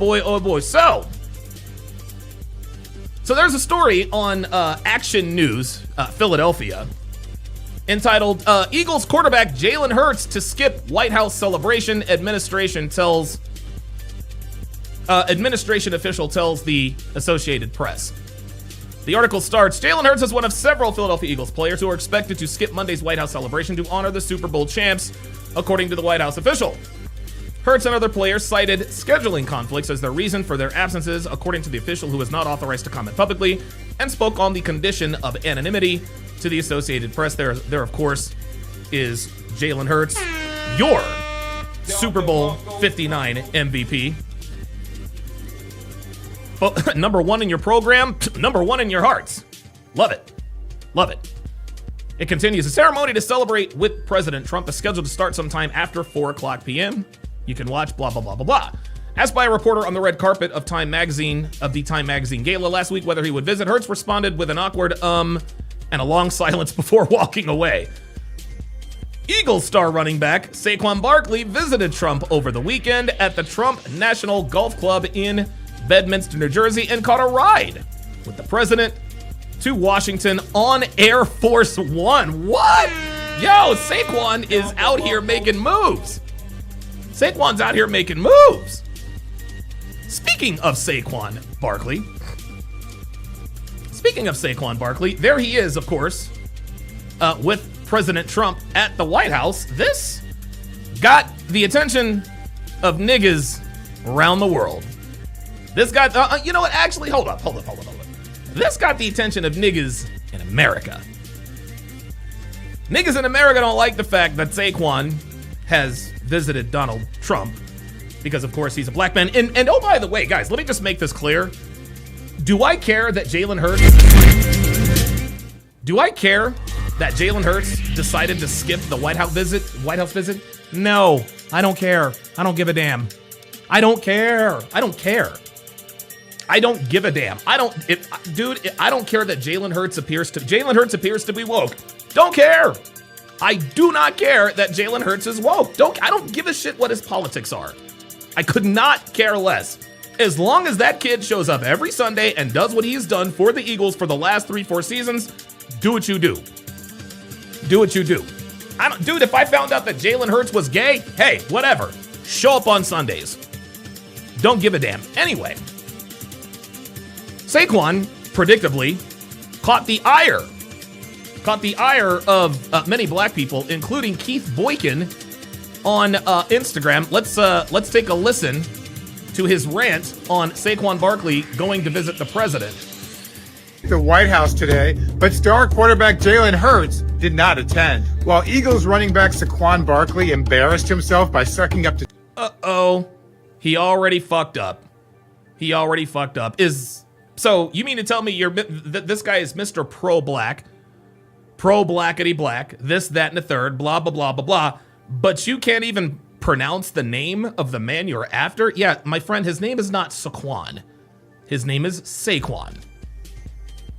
boy, oh boy. So there's a story on Action News, Philadelphia, entitled, Eagles quarterback Jalen Hurts to skip White House celebration. Administration official tells the Associated Press. The article starts, Jalen Hurts is one of several Philadelphia Eagles players who are expected to skip Monday's White House celebration to honor the Super Bowl champs, according to the White House official. Hurts and other players cited scheduling conflicts as their reason for their absences, according to the official, who is not authorized to comment publicly, and spoke on the condition of anonymity to the Associated Press. There of course, is Jalen Hurts, your Super Bowl 59 MVP. Well, number one in your program, number one in your hearts. Love it. Love it. It continues. The ceremony to celebrate with President Trump is scheduled to start sometime after 4 o'clock p.m. You can watch blah, blah, blah, blah, blah. Asked by a reporter on the red carpet of the Time Magazine gala last week whether he would visit, Hurts responded with an awkward and a long silence before walking away. Eagles star running back Saquon Barkley visited Trump over the weekend at the Trump National Golf Club in Bedminster, New Jersey, and caught a ride with the president to Washington on Air Force One. What? Yo, Saquon is out here making moves. Saquon's out here making moves. Speaking of Saquon Barkley, there he is, of course, with President Trump at the White House. This got the attention of niggas around the world. This got, you know what? Actually, hold up. This got the attention of niggas in America. Niggas in America don't like the fact that Saquon has visited Donald Trump because, of course, he's a black man. And oh, by the way, guys, let me just make this clear. Do I care that Jalen Hurts decided to skip the White House visit? No, I don't care. I don't give a damn. I don't care. I don't give a damn. I don't care that Jalen Hurts appears to be woke. Don't care. I do not care that Jalen Hurts is woke. I don't give a shit what his politics are. I could not care less. As long as that kid shows up every Sunday and does what he's done for the Eagles for the last 3-4 seasons, do what you do. Do what you do. Dude, if I found out that Jalen Hurts was gay, hey, whatever. Show up on Sundays. Don't give a damn. Anyway, Saquon, predictably, caught the ire of many black people, including Keith Boykin on Instagram. Let's take a listen to his rant on Saquon Barkley going to visit the president. The White House today, but star quarterback Jalen Hurts did not attend. While Eagles running back Saquon Barkley embarrassed himself by sucking up to... Uh-oh. He already fucked up. So you mean to tell me this guy is Mr. Pro-Black, pro-blackity-black, this, that, and the third, blah, blah, blah, blah, blah, but you can't even pronounce the name of the man you're after? Yeah, my friend, his name is not Saquon. His name is Saquon.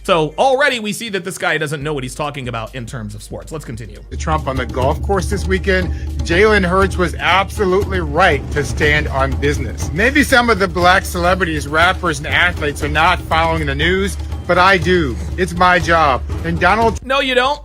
So already we see that this guy doesn't know what he's talking about in terms of sports. Let's continue. Trump on the golf course this weekend. Jalen Hurts was absolutely right to stand on business. Maybe some of the black celebrities, rappers, and athletes are not following the news, but I do. It's my job. And Donald... No, you don't.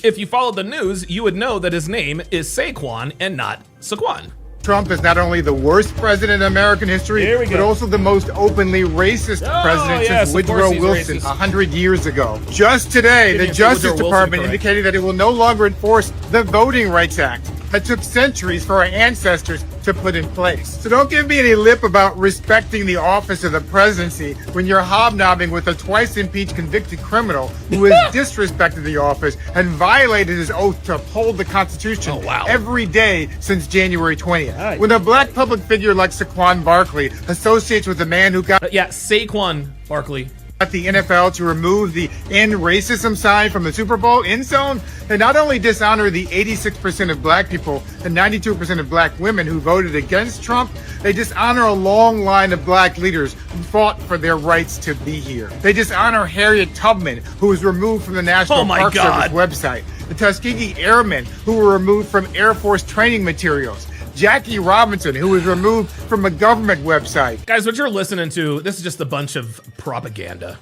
If you followed the news, you would know that his name is Saquon and not Saquon. Trump is not only the worst president in American history, but also the most openly racist president since Woodrow Wilson 100 years ago. Just today, the Justice Department indicated that it will no longer enforce the Voting Rights Act that took centuries for our ancestors to put in place. So don't give me any lip about respecting the office of the presidency when you're hobnobbing with a twice impeached convicted criminal who has disrespected the office and violated his oath to uphold the Constitution every day since January 20th. When a black public figure like Saquon Barkley associates with a man who got... Saquon Barkley. At the NFL to remove the end racism sign from the Super Bowl end zone, they not only dishonor the 86% of black people and 92% of black women who voted against Trump, they dishonor a long line of black leaders who fought for their rights to be here. They dishonor Harriet Tubman, who was removed from the National Park Service website, the Tuskegee Airmen, who were removed from Air Force training materials, Jackie Robinson, who was removed from a government website. Guys, what you're listening to, this is just a bunch of propaganda.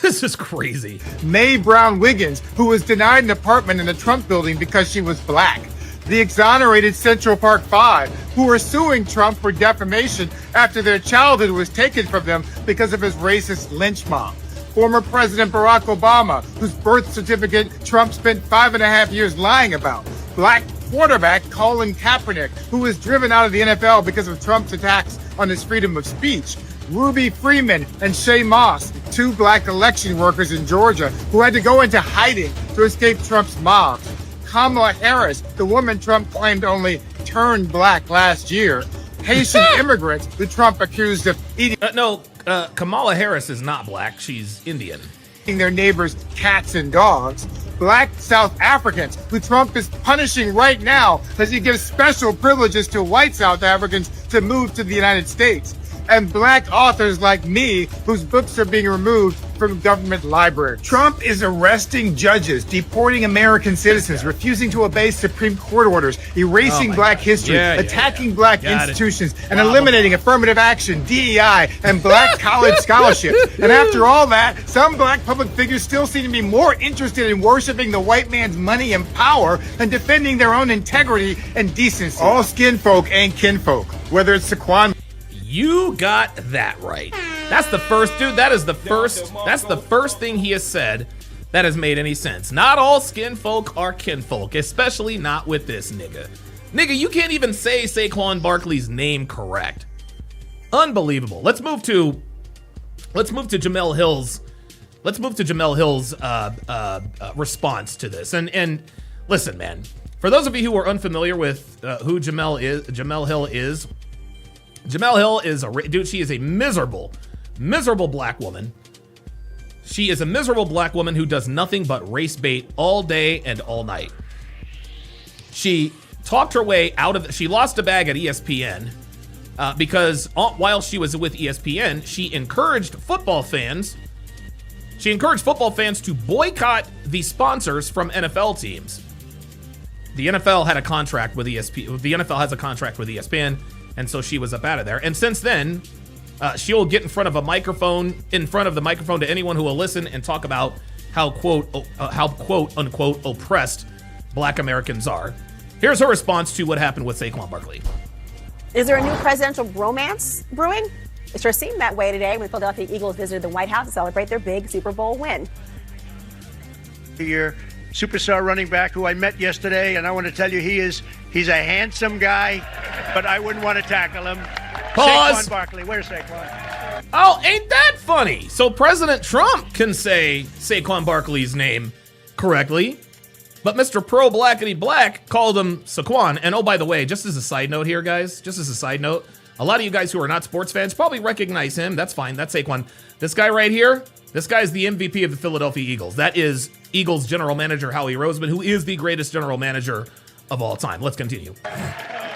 This is crazy. Mae Brown Wiggins, who was denied an apartment in the Trump building because she was black. The exonerated Central Park Five, who are suing Trump for defamation after their childhood was taken from them because of his racist lynch mob. Former President Barack Obama, whose birth certificate Trump spent 5.5 years lying about. Black quarterback Colin Kaepernick, who was driven out of the NFL because of Trump's attacks on his freedom of speech. Ruby Freeman and Shay Moss, 2 black election workers in Georgia who had to go into hiding to escape Trump's mob. Kamala Harris, the woman Trump claimed only turned black last year. Haitian immigrants who Trump accused of eating Kamala Harris is not black. She's Indian. Their neighbors' cats and dogs. Black South Africans who Trump is punishing right now as he gives special privileges to white South Africans to move to the United States. And black authors like me, whose books are being removed from government libraries. Trump is arresting judges, deporting American citizens, refusing to obey Supreme Court orders, erasing black history, attacking black institutions, and eliminating affirmative action, DEI, and black college scholarships. And after all that, some black public figures still seem to be more interested in worshiping the white man's money and power than defending their own integrity and decency. All skin folk ain't kinfolk, whether it's Saquon. You got that right. That's the first, dude. That's the first thing he has said that has made any sense. Not all skin folk are kinfolk, especially not with this nigga. Nigga, you can't even say Saquon Barkley's name correct. Unbelievable. Let's move to Jemele Hill's. Response to this. And listen, man. For those of you who are unfamiliar with who Jemele Hill is. Jemele Hill is she is a miserable black woman. She is a miserable black woman who does nothing but race bait all day and all night. She talked her way out of she lost a bag at ESPN because while she was with ESPN, she encouraged football fans to boycott the sponsors from NFL teams. The NFL had a contract with ESPN. The NFL has a contract with ESPN. And so she was up out of there. And since then, she'll get in front of the microphone to anyone who will listen and talk about how quote unquote oppressed black Americans are. Here's her response to what happened with Saquon Barkley. Is there a new presidential romance brewing? It sure seemed that way today when Philadelphia Eagles visited the White House to celebrate their big Super Bowl win. Your superstar running back who I met yesterday, and I want to tell you he's a handsome guy, but I wouldn't want to tackle him. Pause. Saquon Barkley. Where's Saquon? Oh, ain't that funny? So President Trump can say Saquon Barkley's name correctly, but Mr. Pro-Blackity Black called him Saquon. And oh, by the way, just as a side note here, guys, a lot of you guys who are not sports fans probably recognize him. That's fine. That's Saquon. This guy right here, this guy is the MVP of the Philadelphia Eagles. That is Eagles general manager Howie Roseman, who is the greatest general manager of all time. Let's continue.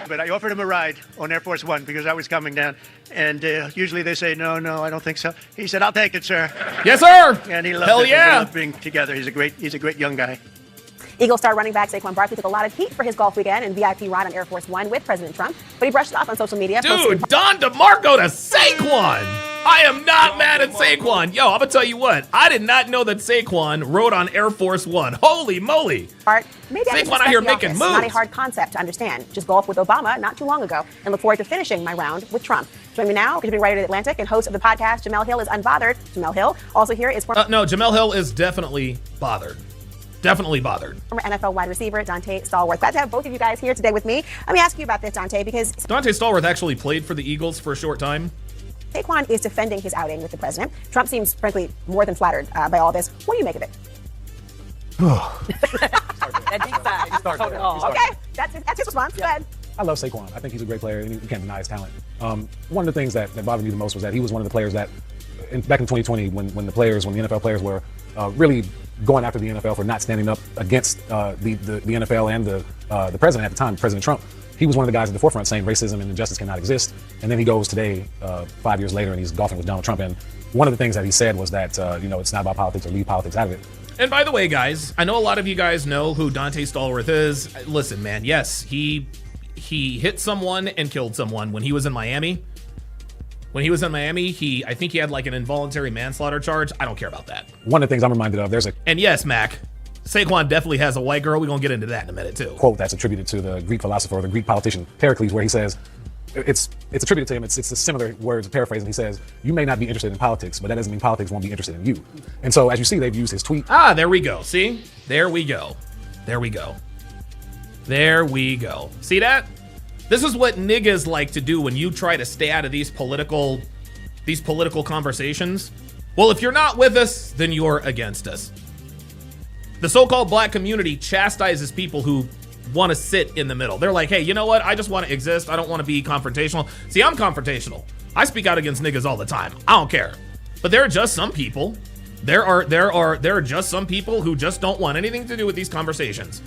But I offered him a ride on Air Force One because I was coming down. And usually they say, no, I don't think so. He said, I'll take it, sir. Yes, sir. And he loved it. Yeah. We loved being together. He's a great young guy. Eagles star running back Saquon Barkley took a lot of heat for his golf weekend and VIP ride on Air Force One with President Trump, but he brushed it off on social media. Dude, Don DeMarco to Saquon. I am not mad at Saquon. Yo, I'm gonna tell you what. I did not know that Saquon rode on Air Force One. Holy moly. Maybe Saquon out here making moves. Not a hard concept to understand. Just golf with Obama not too long ago and look forward to finishing my round with Trump. Join me now, contributing writer to The Atlantic and host of the podcast, Jemele Hill is Unbothered. Jemele Hill also here is former... No, Jemele Hill is definitely bothered. Definitely bothered. Former NFL wide receiver Dante Stallworth. Glad to have both of you guys here today with me. Let me ask you about this, Dante, because... Dante Stallworth actually played for the Eagles for a short time. Saquon is defending his outing with the president. Trump seems, frankly, more than flattered by all this. What do you make of it? That deep side. Okay, that's his response. Go ahead. I love Saquon. I think he's a great player, and you can't deny his talent. One of the things that bothered me the most was that he was one of the players that, back in 2020, when the NFL players were really going after the NFL for not standing up against the NFL and the president at the time, President Trump, he was one of the guys at the forefront saying racism and injustice cannot exist. And then he goes today, 5 years later, and he's golfing with Donald Trump. And one of the things that he said was that, it's not about politics, or leave politics out of it. And by the way, guys, I know a lot of you guys know who Dante Stallworth is. Listen, man, yes, he he hit someone and killed someone when he was in Miami. When he was in Miami, I think he had like an involuntary manslaughter charge. I don't care about that. One of the things I'm reminded of, and yes, Mac, Saquon definitely has a white girl. We're going to get into that in a minute too. Quote that's attributed to the Greek philosopher or the Greek politician Pericles, where he says, it's attributed to him. It's a similar words, paraphrasing. He says, you may not be interested in politics, but that doesn't mean politics won't be interested in you. And so as you see, they've used his tweet. Ah, there we go. See? There we go. There we go. There we go. See that? This is what niggas like to do when you try to stay out of these political conversations. Well, if you're not with us, then you're against us. The so-called black community chastises people who want to sit in the middle. They're like, hey, you know what? I just want to exist. I don't want to be confrontational. See, I'm confrontational. I speak out against niggas all the time. I don't care. But there are just some people. There are just some people who just don't want anything to do with these conversations.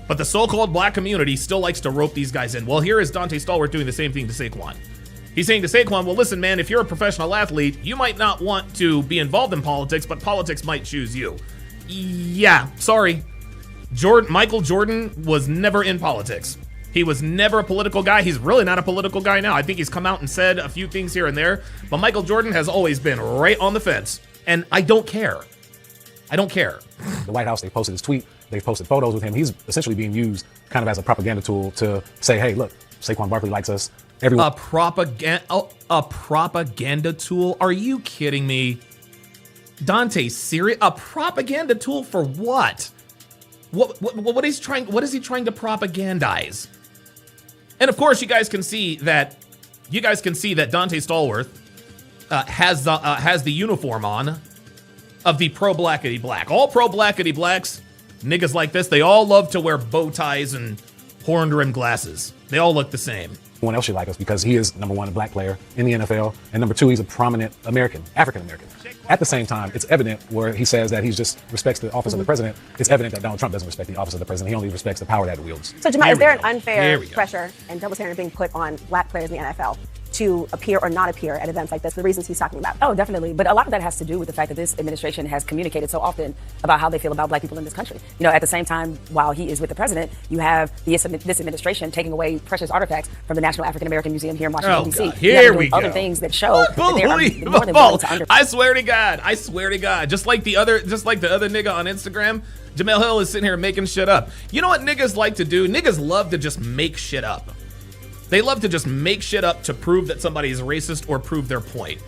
But the so-called black community still likes to rope these guys in. Well, here is Dante Stallworth doing the same thing to Saquon. He's saying to Saquon, well, listen, man, if you're a professional athlete, you might not want to be involved in politics, but politics might choose you. Yeah, sorry. Michael Jordan was never in politics. He was never a political guy. He's really not a political guy now. I think he's come out and said a few things here and there, but Michael Jordan has always been right on the fence, and I don't care. I don't care. The White House, they posted his tweet. They've posted photos with him. He's essentially being used kind of as a propaganda tool to say, hey, look, Saquon Barkley likes us. Everyone. A propaganda tool? Are you kidding me? Dante, serious? A propaganda tool for what? What is he trying to propagandize? And of course, you guys can see that Dante Stallworth has the uniform on of the pro-blackity black. All pro-blackity blacks, niggas like this, they all love to wear bow ties and horn-rimmed glasses. They all look the same. Everyone else should like us because he is, number one, a black player in the NFL, and number two, he's a prominent African-American. At the same time, it's evident where he says that he just respects the office of the president. It's evident that Donald Trump doesn't respect the office of the president. He only respects the power that it wields. So, Jemele, is there an unfair pressure and double standard being put on black players in the NFL to appear or not appear at events like this, the reasons he's talking about? Oh, definitely. But a lot of that has to do with the fact that this administration has communicated so often about how they feel about black people in this country. You know, at the same time, while he is with the president, you have this administration taking away precious artifacts from the National African American Museum here in Washington, D.C. God. Here we go. Other things that show that they are more than willing to I swear to God. Just like the other nigga on Instagram, Jemele Hill is sitting here making shit up. You know what niggas like to do? Niggas love to just make shit up. They love to just make shit up to prove that somebody is racist or prove their point.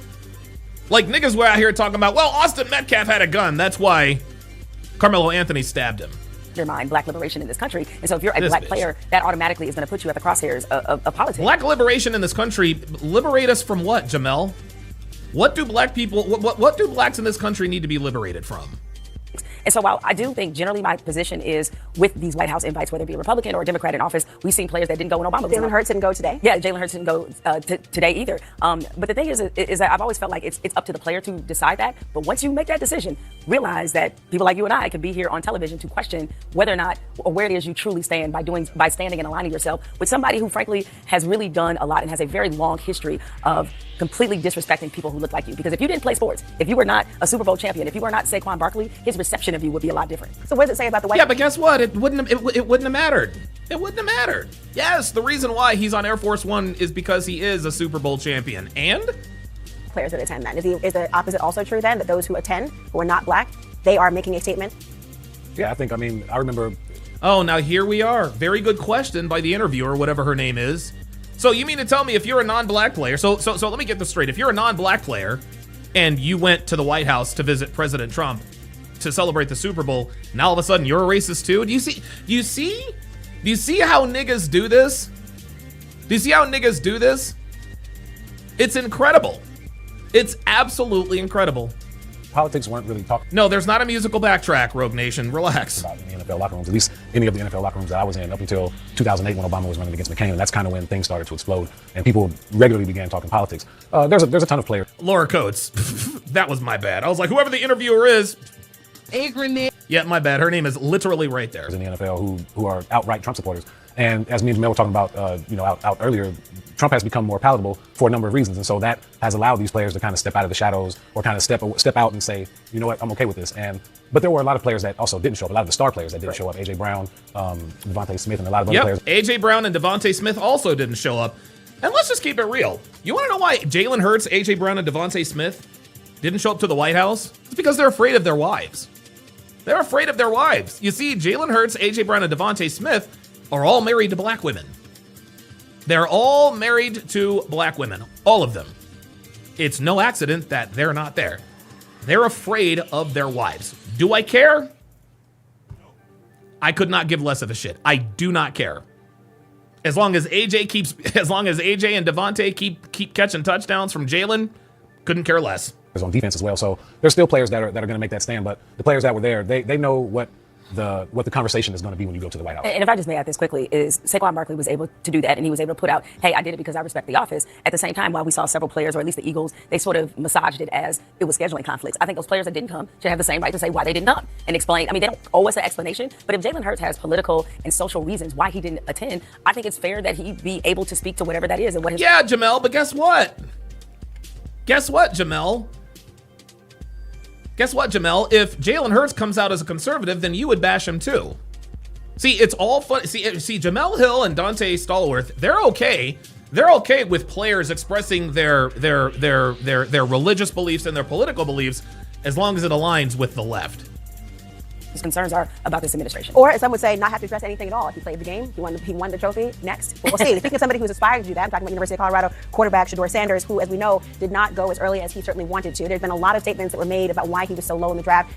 Like niggas were out here talking about, well, Austin Metcalf had a gun. That's why Carmelo Anthony stabbed him. Undermine black liberation in this country. And so if you're a black player, that automatically is going to put you at the crosshairs of politics. Black liberation in this country, liberate us from what, Jemele? What do black people, what do blacks in this country need to be liberated from? And so while I do think generally my position is with these White House invites, whether it be a Republican or a Democrat in office, we've seen players that didn't go when Obama was Jalen Hurts didn't go today? Yeah, Jalen Hurts didn't go today either. But the thing is that I've always felt like it's up to the player to decide that. But once you make that decision, realize that people like you and I can be here on television to question whether or not or where it is you truly stand by standing and aligning yourself with somebody who frankly has really done a lot and has a very long history of completely disrespecting people who look like you. Because if you didn't play sports, if you were not a Super Bowl champion, if you were not Saquon Barkley, his reception of you would be a lot different. So what does it say about the White House? Yeah, but guess what? It wouldn't have mattered. It wouldn't have mattered. Yes, the reason why he's on Air Force One is because he is a Super Bowl champion. And players that attend then. Is the opposite also true then, that those who attend, who are not black, they are making a statement? Yeah, I remember. Oh, now here we are. Very good question by the interviewer, whatever her name is. So you mean to tell me if you're a non-black player, so let me get this straight. If you're a non-black player and you went to the White House to visit President Trump to celebrate the Super Bowl, now all of a sudden you're a racist too? Do you see how niggas do this? Do you see how niggas do this? It's incredible. It's absolutely incredible. Politics weren't really talking. No, there's not a musical backtrack, Rogue Nation. Relax. About in the NFL locker rooms, at least any of the NFL locker rooms that I was in up until 2008 when Obama was running against McCain. And that's kind of when things started to explode and people regularly began talking politics. There's a ton of players. Laura Coates. That was my bad. I was like, whoever the interviewer is. A grenade. Yeah, my bad. Her name is literally right there. In the NFL who are outright Trump supporters. And as me and Jemele were talking about, out earlier, Trump has become more palatable for a number of reasons. And so that has allowed these players to kind of step out of the shadows or kind of step out and say, you know what, I'm okay with this. But there were a lot of players that also didn't show up, a lot of the star players that didn't show up, A.J. Brown, Devontae Smith, and a lot of other players. A.J. Brown and Devontae Smith also didn't show up. And let's just keep it real. You want to know why Jalen Hurts, A.J. Brown, and Devontae Smith didn't show up to the White House? It's because they're afraid of their wives. They're afraid of their wives. You see, Jalen Hurts, A.J. Brown, and Devontae Smith are all married to black women. They're all married to black women, all of them. It's no accident that they're not there. They're afraid of their wives. Do I care? I could not give less of a shit. I do not care. As long as AJ and Devontae keep catching touchdowns from Jalen, couldn't care less. On defense as well, so there's still players that are going to make that stand. But the players that were there, they know what the conversation is going to be when you go to the White House. And if I just may add this quickly, is Saquon Barkley was able to do that, and he was able to put out, hey, I did it because I respect the office. At the same time, while we saw several players, or at least the Eagles, they sort of massaged it as it was scheduling conflicts. I think those players that didn't come should have the same right to say why they didn't come and explain. I mean, they don't owe us an explanation, but if Jalen Hurts has political and social reasons why he didn't attend, I think it's fair that he be able to speak to whatever that is and what his— Yeah, Jemele, but guess what? Guess what, Jemele? Guess what, Jemele? If Jalen Hurts comes out as a conservative, then you would bash him too. See, it's all fun. See, Jemele Hill and Dante Stallworth, they're okay. They're okay with players expressing their religious beliefs and their political beliefs as long as it aligns with the left. His concerns are about this administration. Or, as some would say, not have to address anything at all. If he played the game, he won the trophy. Next, we'll see. Speaking of somebody who's aspiring to do that, I'm talking about University of Colorado quarterback Shedeur Sanders, who, as we know, did not go as early as he certainly wanted to. There's been a lot of statements that were made about why he was so low in the draft.